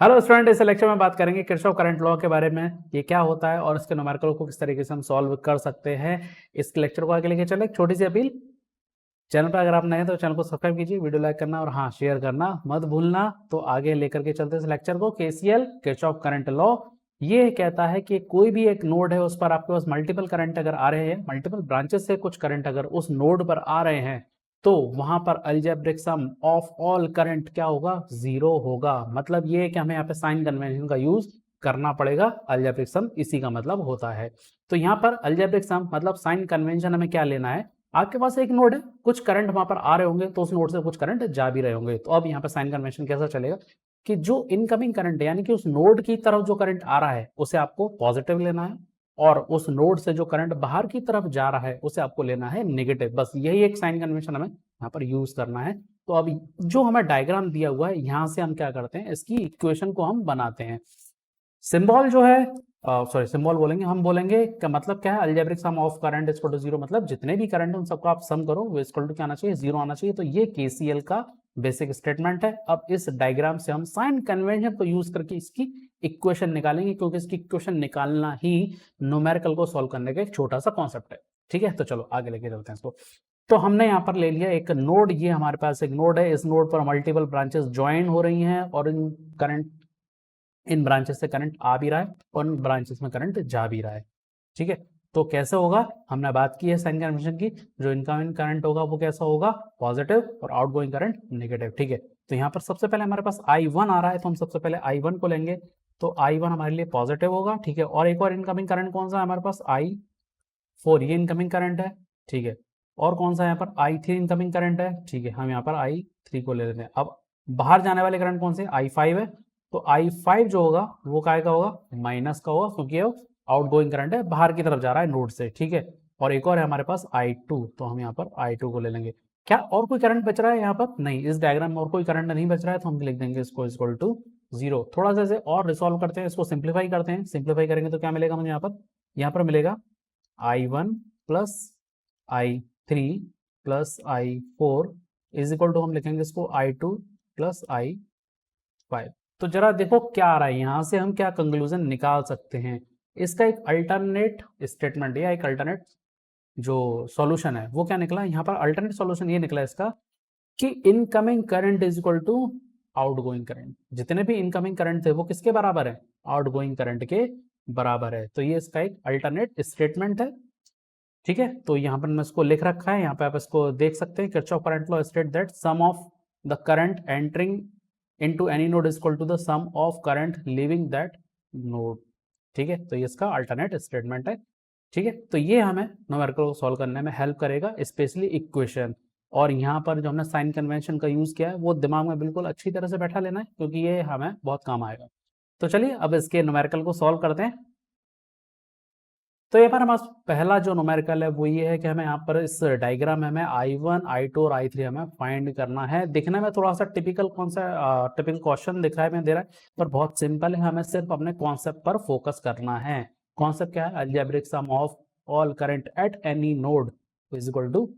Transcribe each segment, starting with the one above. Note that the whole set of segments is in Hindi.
हेलो स्टूडेंट, इस लेक्चर में बात करेंगे किरचॉफ करंट लॉ के बारे में। ये क्या होता है और इसके न्यूमेरिकल को किस तरीके से हम सॉल्व कर सकते हैं। इस लेक्चर को आगे लेके चले। एक छोटी सी अपील, चैनल पर अगर आप नए हैं तो चैनल को सब्सक्राइब कीजिए, वीडियो लाइक करना और हाँ शेयर करना मत भूलना। तो आगे लेकर के चलते इस लेक्चर को। केसीएल किरचॉफ करंट लॉ ये कहता है कि कोई भी एक नोड है, उस पर आपके पास मल्टीपल करंट अगर आ रहे हैं, मल्टीपल ब्रांचेस से कुछ करंट अगर उस नोड पर आ रहे हैं, तो वहां पर algebraic sum of all current क्या होगा? जीरो होगा। मतलब ये है कि हमें यहाँ पे साइन कन्वेंशन का यूज करना पड़ेगा। अलजेब्रिक सम इसी का मतलब होता है। तो यहाँ पर अलजेब्रिक सम मतलब साइन कन्वेंशन हमें क्या लेना है? आपके पास एक नोड है, कुछ करंट वहां पर आ रहे होंगे, तो उस नोड से कुछ करंट जा भी रहे होंगे। तो अब यहाँ पर साइन कन्वेंशन कैसा चलेगा कि जो इनकमिंग करंट है, यानी कि उस नोड की तरफ जो करंट आ रहा है उसे आपको पॉजिटिव लेना है, और उस नोड से जो करंट बाहर की तरफ जा रहा है उसे आपको लेना है नेगेटिव। बस यही एक साइन कन्वेंशन हमें यहाँ पर यूज करना है। तो अब जो हमें डायग्राम दिया हुआ है, यहां से हम क्या करते हैं, इसकी इक्वेशन को हम बनाते हैं। सिंबल जो है, सॉरी सिंबल बोलेंगे, हम बोलेंगे का मतलब क्या है? Algebraic sum of current is equal to zero. मतलब जितने भी करंट है उन सबको आप सम करो, वो इक्वल टू क्या आना चाहिए? जीरो आना चाहिए। तो ये केसीएल का बेसिक स्टेटमेंट है। अब इस डायग्राम से हम साइन कन्वेंशन को यूज करके इसकी इक्वेशन निकालेंगे, क्योंकि इसकी इक्वेशन निकालना ही न्यूमेरिकल को सॉल्व करने का एक छोटा सा कॉन्सेप्ट है। ठीक है, तो चलो आगे लेके चलते हैं इसको। तो हमने यहाँ पर ले लिया एक नोड, ये हमारे पास एक नोड है। इस नोड पर मल्टीपल ब्रांचेस ज्वाइन हो रही हैं और इन ब्रांचेस से करंट आ भी रहा है और इन ब्रांचेस में करंट जा भी रहा है। ठीक है, तो कैसे होगा? हमने बात की है साइन कन्वेंशन की। जो इनकमिंग करंट होगा वो कैसा होगा? पॉजिटिव, और आउटगोइंग करंट नेगेटिव। ठीक है, तो यहाँ पर सबसे पहले हमारे पास I1 आ रहा है, तो हम सबसे पहले I1 को लेंगे। तो I1 हमारे लिए पॉजिटिव होगा। ठीक है, और एक और इनकमिंग करंट कौन सा है हमारे पास? I4, ये इनकमिंग करंट है। ठीक है, और कौन सा यहाँ पर? I3 इनकमिंग करंट है। ठीक है, हम यहाँ पर I3 को ले लेते हैं। अब बाहर जाने वाले करंट कौन से? I5 है। तो I5 जो होगा वो काय का होगा? माइनस का होगा, क्योंकि आउट गोइंग करंट है, बाहर की तरफ जा रहा है नोड से। ठीक है, और एक और है हमारे पास I2, तो हम यहाँ पर I2 को ले लेंगे। क्या और कोई करंट बच रहा है यहाँ पर? नहीं, इस डायग्राम में और कोई करंट नहीं बच रहा है, तो हम लिख देंगे इसको इक्वल टू जीरो। थोड़ा सा इसे और रिसॉल्व करते हैं, इसको सिंप्लीफाई करते हैं। सिंप्लीफाई करेंगे तो क्या मिलेगा मुझे? यहाँ पर मिलेगा I1 plus I3 plus I4 is equal to, हम लिखेंगे इसको I2 प्लस I5। तो जरा देखो क्या आ रहा है, यहां से हम क्या कंक्लूजन निकाल सकते हैं। इसका एक अल्टरनेट स्टेटमेंट या एक अल्टरनेट जो सॉल्यूशन है वो क्या निकला? यहाँ पर अल्टरनेट सॉल्यूशन ये निकला इसका कि incoming current is equal to outgoing current. जितने भी इनकमिंग करंट थे वो किसके बराबर है? आउटगोइंग करंट के बराबर है। तो ये इसका एक अल्टरनेट स्टेटमेंट है। ठीक है, तो यहाँ पर मैंने इसको लिख रखा है, यहाँ पे आप इसको देख सकते हैं। Kirchhoff current law state that sum of the current entering into any node is equal to the sum of current leaving that node. ठीक है, तो ये इसका अल्टरनेट स्टेटमेंट है। ठीक है, तो ये हमें न्यूमेरिकल को सॉल्व करने में हेल्प करेगा, स्पेशली इक्वेशन। और यहाँ पर जो हमने साइन कन्वेंशन का यूज किया है वो दिमाग में बिल्कुल अच्छी तरह से बैठा लेना है, क्योंकि ये हमें बहुत काम आएगा। तो चलिए अब इसके न्यूमेरिकल को सॉल्व करते हैं। तो यहाँ पर हमारा पहला जो न्यूमेरिकल है वो ये है कि हमें यहाँ पर इस डायग्राम में हमें I1, I2 और I3 हमें फाइंड करना है। दिखने में थोड़ा सा टिपिकल टिपिकल क्वेश्चन दिखाई में दे रहा है, पर बहुत सिंपल है। हमें सिर्फ अपने कॉन्सेप्ट पर फोकस करना है। कॉन्सेप्ट क्या है? Algebraic sum of all current at any node is equal to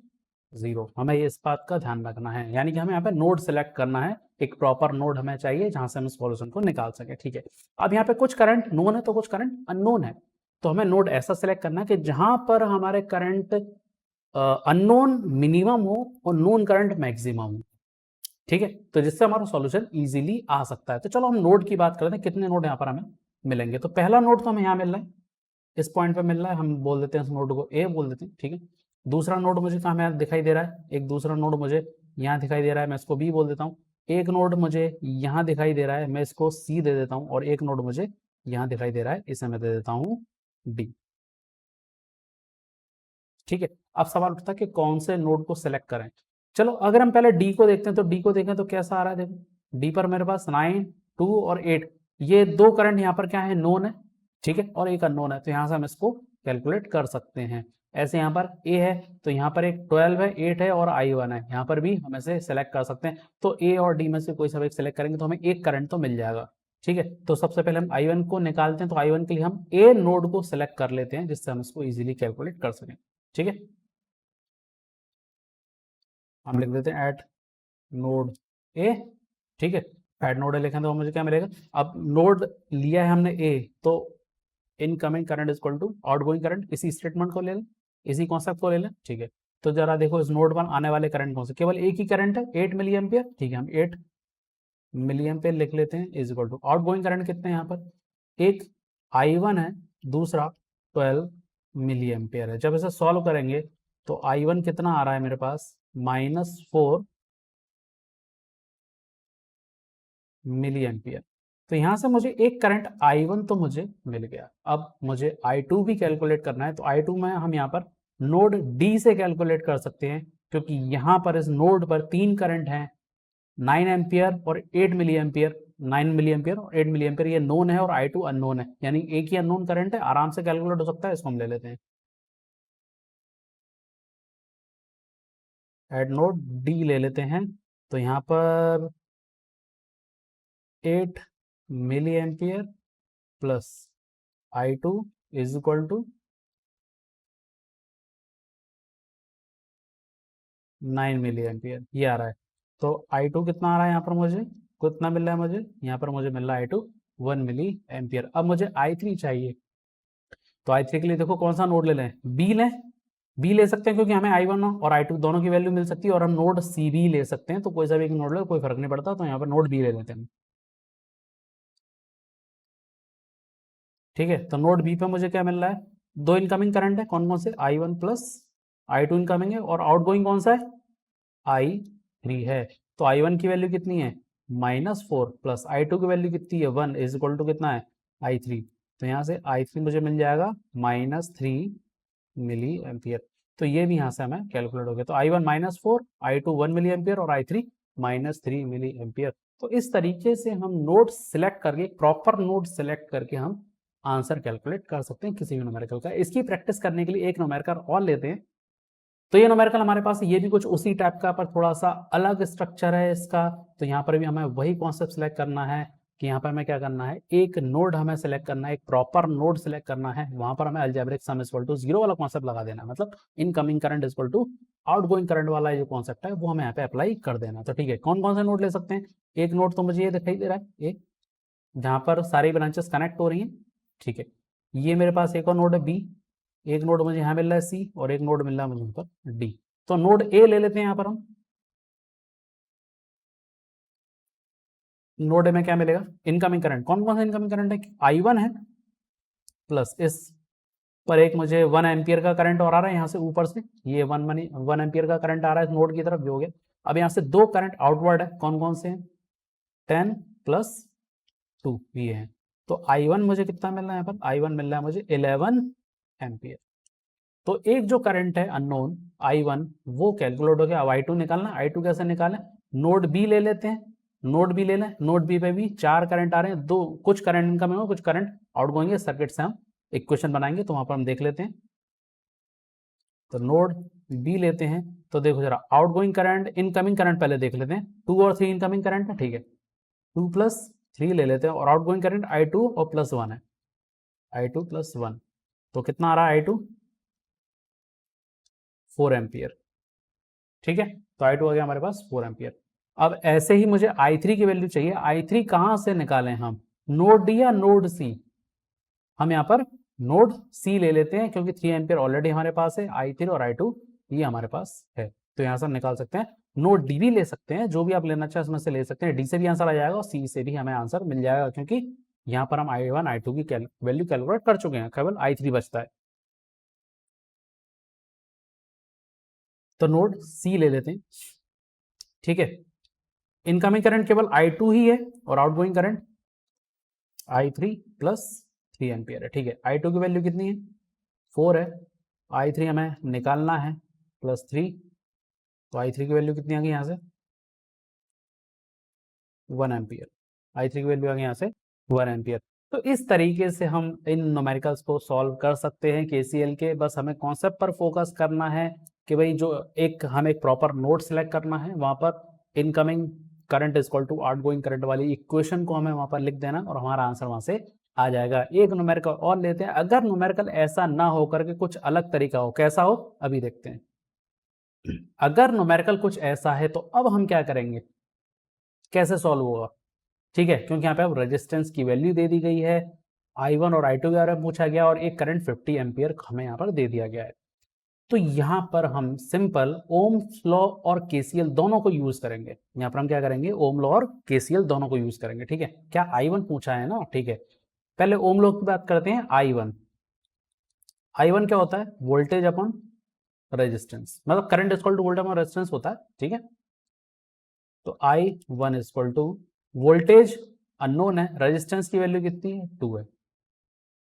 zero. हमें इस बात का ध्यान रखना है, यानी कि हमें यहाँ पे नोड सेलेक्ट करना है। एक प्रॉपर नोड हमें चाहिए जहां से हम सॉल्यूशन को निकाल सके। ठीक है, अब यहाँ पे कुछ करंट नोन है तो कुछ करंट अननोन है। तो हमें नोड ऐसा सेलेक्ट करना है कि जहां पर हमारे करंट अननोन मिनिमम हो और नोन करंट मैक्सिमम हो। ठीक है, तो जिससे हमारा सॉल्यूशन इजीली आ सकता है। तो चलो हम नोड की बात करते हैं, कितने नोड यहाँ पर हमें मिलेंगे। तो पहला नोड तो हमें यहाँ मिल रहा है, इस पॉइंट पे मिल रहा है, हम बोल देते हैं इस नोड को ए बोल देते हैं। ठीक है, दूसरा नोड मुझे कहाँ में दिखाई दे रहा है? एक दूसरा नोड मुझे यहाँ दिखाई दे रहा है, मैं इसको बी बोल देता हूँ। एक नोड मुझे यहाँ दिखाई दे रहा है, मैं इसको सी दे देता हूँ। और एक नोड मुझे यहाँ दिखाई दे रहा है, इसे मैं दे देता हूँ डी। ठीक है, अब सवाल उठता है कि कौन से नोड को सिलेक्ट करें। चलो अगर हम पहले डी को देखते हैं, तो डी को देखें तो कैसा आ रहा है? देखो डी पर मेरे पास 9, 2 और 8, ये दो करंट यहाँ पर क्या है? नोन है। ठीक है, और एक अननोन है, तो यहाँ से हम इसको कैलकुलेट कर सकते हैं। ऐसे यहाँ पर ए है, तो यहाँ पर एक 12 है, 8 है और I1 है, यहाँ पर भी हम इसे सेलेक्ट कर सकते हैं। तो ए और डी में से कोई सा एक सेलेक्ट करेंगे तो हमें एक करंट तो मिल जाएगा। ठीक है, तो सबसे पहले हम I1 को निकालते हैं। तो I1 के लिए हम ए नोड को सिलेक्ट कर लेते हैं, जिससे हम इसको इजीली कैलकुलेट कर सकें। ठीक है, हम लिख देते हैं एट नोड ए। ठीक है, ऐड नोड ए लिखें तो मुझे क्या मिलेगा, अब नोड लिया है हमने ए, तो incoming current is equal to outgoing current, इसी स्टेटमेंट को ले लें, इसी कॉन्सेप्ट को ले लें, ठीक है। तो जरा देखो इस नोड पर आने वाले करंट कौन से, केवल एक ही करंट है 8 मिली एम्पियर, ठीक है, हम 8 मिली एम्पियर लिख लेते हैं, is equal to outgoing current कितने हैं यहाँ पर, एक I1 है, दूसरा 12 मिली एम्पियर है। जब इसे सॉल्व करेंगे तो I1 कितना आ रहा है मेरे पास, -4 मिली एम्पियर। तो यहाँ से मुझे एक करंट I1 तो मुझे मिल गया। अब मुझे I2 भी कैलकुलेट करना है, तो I2 में हम यहाँ पर नोड D से कैलकुलेट कर सकते हैं, क्योंकि यहाँ पर इस नोड पर तीन करंट हैं, 9 एम्पियर और 8 मिली एम्पियर, 9 मिली एम्पियर और 8 मिली एम्पियर, ये नोन है और I2 अननोन है, यानी एक ही अननोन करंट है, आराम से कैलकुलेट हो सकता है, इसको हम ले लेते हैं। एड नोड D ले लेते हैं, तो यहाँ पर 8 milli ampere plus I2 is equal to 9 milli ampere, ये आ रहा है। तो I2 कितना आ रहा है यहाँ पर मुझे, कितना मिल रहा है मुझे, यहाँ पर मुझे मिल रहा है I2 1 मिली एम्पियर। अब मुझे I3 चाहिए, तो I3 के लिए देखो कौन सा नोड ले लें, बी लें, बी ले सकते हैं क्योंकि हमें I1 और I2 दोनों की वैल्यू मिल सकती है, और हम नोड सी भी ले सकते हैं, तो कोई सा भी एक नोड ले, कोई फर्क नहीं पड़ता, तो यहाँ पर नोड बी ले लेते हैं, ठीक है। तो नोड बी पे मुझे क्या मिल रहा है, दो इनकमिंग करंट है, कौन कौन से, I1 प्लस I2 इनकमिंग है, और आउटगोइंग कौन सा है, I3 है। तो I1 की वैल्यू कितनी है, -4 प्लस I2 की वैल्यू कितनी है 1 इज इक्वल टू कितना है I3। तो यहाँ से I3 मुझे मिल जाएगा -3 मिली एम्पियर। तो ये भी यहाँ से हमें कैलकुलेट हो गया। तो I1 -4, I2 1 मिली एम्पियर और I3 -3 मिली एम्पियर। तो इस तरीके से हम नोड सिलेक्ट करके, प्रॉपर नोड सिलेक्ट करके हम आंसर कैलकुलेट कर सकते हैं किसी भी न्यूमेरिकल का। इसकी प्रैक्टिस करने के लिए एक न्यूमेरिकल और लेते हैं। तो ये न्यूमेरिकल हमारे पास, ये भी कुछ उसी टाइप का, पर थोड़ा सा अलग स्ट्रक्चर है इसका। तो यहाँ पर भी हमें वही कॉन्सेप्ट सेलेक्ट करना है कि यहाँ पर हमें क्या करना है, एक नोड हमें सेलेक्ट करना है, एक प्रॉपर नोड सेलेक्ट करना है, वहां पर हमें अलजेब्रिक सम इक्वल टू 0 वाला कॉन्सेप्ट लगा देना है, मतलब incoming current equal to outgoing current वाला जो कॉन्सेप्ट है वो हमें यहाँ पे अप्लाई कर देना। तो ठीक है, कौन कौन से नोड ले सकते हैं, एक नोड तो मुझे ये दिखाई दे रहा है, एक जहाँ पर सारी ब्रांचेस कनेक्ट हो रही हैं, ठीक है। ये मेरे पास एक और नोड है बी, एक नोड मुझे यहाँ मिल रहा है सी, और एक नोड मिल रहा है मुझे यहाँ पर डी। तो नोड ए ले लेते हैं यहाँ पर हम, नोड ए में क्या मिलेगा, इनकमिंग करंट, कौन कौन सा इनकमिंग करंट है, I1 है, प्लस इस पर एक मुझे 1 एम्पियर का करंट और आ रहा है यहाँ से ऊपर से, ये 1 एम्पियर का करंट आ रहा है इस नोड की तरफ, जो हो गया। अब यहाँ से दो करंट आउटवर्ड है, कौन कौन से हैं, 10 प्लस 2 ये है। तो I1 मुझे कितना मिल रहा है, यहाँ पर I1 मिल रहा है मुझे 11 एम्पियर। तो एक जो करंट है अननोन I1 वो कैलकुलेट हो गया। अब I2 निकालना, I2 कैसे निकालें, नोड बी ले लेते हैं, नोड बी ले लें, नोड बी पे भी चार करंट आ रहे हैं, दो कुछ करंट इनकमिंग है, कुछ करंट आउटगोइंग है, सर्किट से हम इक्वेशन बनाएंगे, तो वहां पर हम देख लेते हैं। तो नोड बी लेते हैं, तो देखो जरा आउटगोइंग करंट, इनकमिंग करंट पहले देख लेते हैं, 2 और 3 इनकमिंग करंट है, ठीक है, 2 प्लस 3 ले लेते हैं, और आउटगोइंग करंट I2 और +1 है, I2 +1, तो कितना आ रहा है I2, 4 एम्पियर, ठीक है। तो I2 आ गया हमारे पास 4 एम्पियर। अब ऐसे ही मुझे I3 की वैल्यू चाहिए, I3 कहां से निकालें हम, नोड डी या नोड सी, हम यहाँ पर नोड सी ले लेते हैं, क्योंकि 3 एम्पियर ऑलरेडी हमारे पास है, I3 और I2 ये हमारे पास है, तो यहाँ से हम निकाल सकते हैं। नोड डी भी ले सकते हैं, जो भी आप लेना चाहे उसमें से ले सकते हैं, डी से भी आंसर आ जाएगा और सी से भी हमें आंसर मिल जाएगा, क्योंकि यहाँ पर हम I1 I2 की वैल्यू कैलकुलेट कर चुके हैं, केवल I3 बचता है। तो नोड सी ले लेते हैं, ठीक है। इनकमिंग करंट केवल I2 ही है, और outgoing current I3 plus 3 ampere है, ठीक है। I2 की वैल्यू कितनी है, 4 है, I3 हमें निकालना है +3, तो I3 की वैल्यू कितनी आ गई यहाँ से, 1 एम्पियर, I3 की वैल्यू आ गई यहाँ से 1 एम्पियर। तो इस तरीके से हम इन न्यूमेरिकल्स को सॉल्व कर सकते हैं KCL के। बस हमें कॉन्सेप्ट पर फोकस करना है कि भाई जो हमें एक प्रॉपर नोड सेलेक्ट करना है, वहाँ पर incoming current is equal to outgoing current वाली इक्वेशन को हमें वहाँ पर लिख देना, और हमारा आंसर वहाँ से आ जाएगा। एक न्यूमेरिकल और लेते हैं, अगर न्यूमेरिकल ऐसा ना हो करके कुछ अलग तरीका हो, कैसा हो अभी देखते हैं। अगर न्यूमेरिकल कुछ ऐसा है तो अब हम क्या करेंगे, कैसे सॉल्व होगा, ठीक है, क्योंकि यहाँ पे अब रेजिस्टेंस की वैल्यू दे दी गई है, I1 और I2 के बारे में पूछा गया और एक करंट 50 एम्पियर हमें यहाँ पर दे दिया गया है। तो यहाँ पर हम सिंपल ओम्स लॉ और केसीएल दोनों को यूज करेंगे। यहाँ पर हम क्या करेंगे, ओम लॉ और केसीएल दोनों को यूज करेंगे। ठीक है, क्या I1 पूछा है ना, ठीक है, पहले ओम लॉ की बात करते हैं। I1 क्या होता है, वोल्टेज अपॉन रेजिस्टेंस, मतलब current equal to voltage upon resistance होता है। ठीक है, तो I1 equal to voltage unknown है, रेजिस्टेंस की वैल्यू कितनी है, 2 है।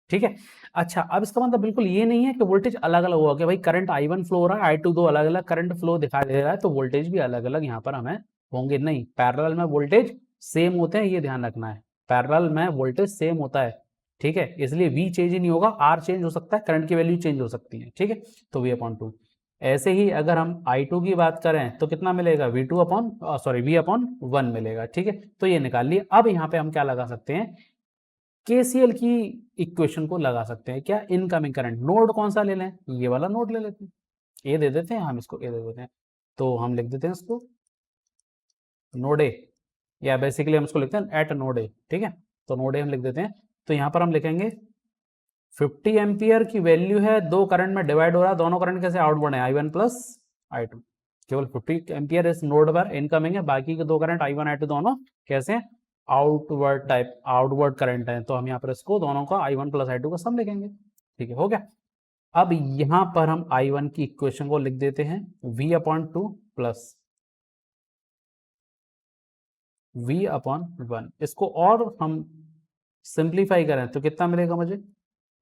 ठीक है, अच्छा अब इसका मतलब बिल्कुल ये नहीं है कि वोल्टेज अलग अलग होगा कि भाई करंट I1 फ्लो हो रहा है, I2 दो अलग अलग करंट फ्लो दिखाई दे रहा है तो वोल्टेज भी अलग अलग यहाँ पर हमें होंगे, नहीं, पैरेलल में वोल्टेज सेम होते हैं, ये ध्यान रखना है, पैरेलल में वोल्टेज सेम होता है। ठीक है, इसलिए V चेंज ही नहीं होगा, R चेंज हो सकता है, करंट की वैल्यू चेंज हो सकती है। ठीक है, तो V/2। ऐसे ही अगर हम I2 की बात करें तो कितना मिलेगा, V/1 मिलेगा। ठीक है, तो ये निकाल लिए। अब यहाँ पे हम क्या लगा सकते हैं, केसीएल की इक्वेशन को लगा सकते हैं। क्या, इनकमिंग करंट, नोड कौन सा ले लें, ये वाला नोड ले लेते हैं, ए दे देते हैं, हम इसको ए दे देते हैं, तो हम लिख देते हैं इसको नोड ए, या बेसिकली हम इसको लिखते हैं एट नोड ए। ठीक है, तो नोड ए हम लिख देते हैं। तो यहाँ पर हम लिखेंगे 50 एम्पियर की वैल्यू है, दो करंट में डिवाइड हो रहा है, दोनों करंट कैसे आउटवर्ड है, I1 प्लस I2, केवल 50 एम्पियर इस नोड पर इनकमिंग है, बाकी के दो करंट I1 I2 दोनों कैसे आउटवर्ड करंट है, तो हम यहाँ पर इसको दोनों का I1 प्लस I2 का सम लिखेंगे। ठीक है, हो गया। अब यहाँ पर हम I1 की इक्वेशन को लिख देते हैं V/2 प्लस V/1। इसको और हम सिंप्लीफाई करें तो कितना मिलेगा मुझे,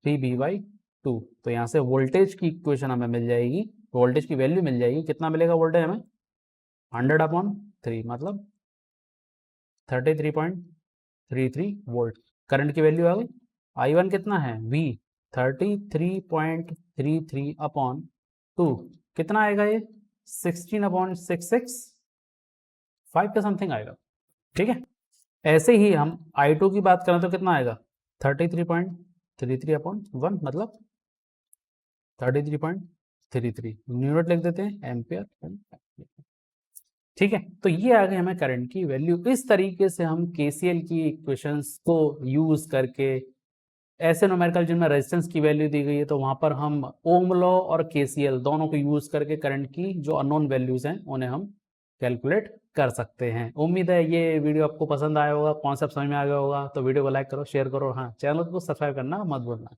3V/2। तो यहाँ से वोल्टेज की इक्वेशन हमें मिल जाएगी, वोल्टेज की वैल्यू मिल जाएगी, कितना मिलेगा वोल्टेज हमें, 100/3 मतलब 33.33 वोल्ट। करंट की वैल्यू आ गई, I1 कितना है, V 33.33/2 कितना आएगा, ये 16/66 5 के समथिंग आएगा। ठीक है, ऐसे ही हम I2 की बात करें तो कितना आएगा, 33.33/1 मतलब 33.33 यूनिट लिख देते हैं, एम्पियर। ठीक है, तो ये आ गई हमें करंट की वैल्यू। इस तरीके से हम केसीएल की इक्वेशंस को यूज करके ऐसे न्यूमेरिकल जिनमें रेजिस्टेंस की वैल्यू दी गई है तो वहां पर हम ओम लॉ और केसीएल दोनों को यूज करके करंट की जो अननोन वैल्यूज हैं उन्हें हम कैलकुलेट कर सकते हैं। उम्मीद है ये वीडियो आपको पसंद आया होगा, कॉन्सेप्ट समझ में आ गया होगा। तो वीडियो को लाइक करो, शेयर करो, हाँ चैनल को सब्सक्राइब करना मत भूलना।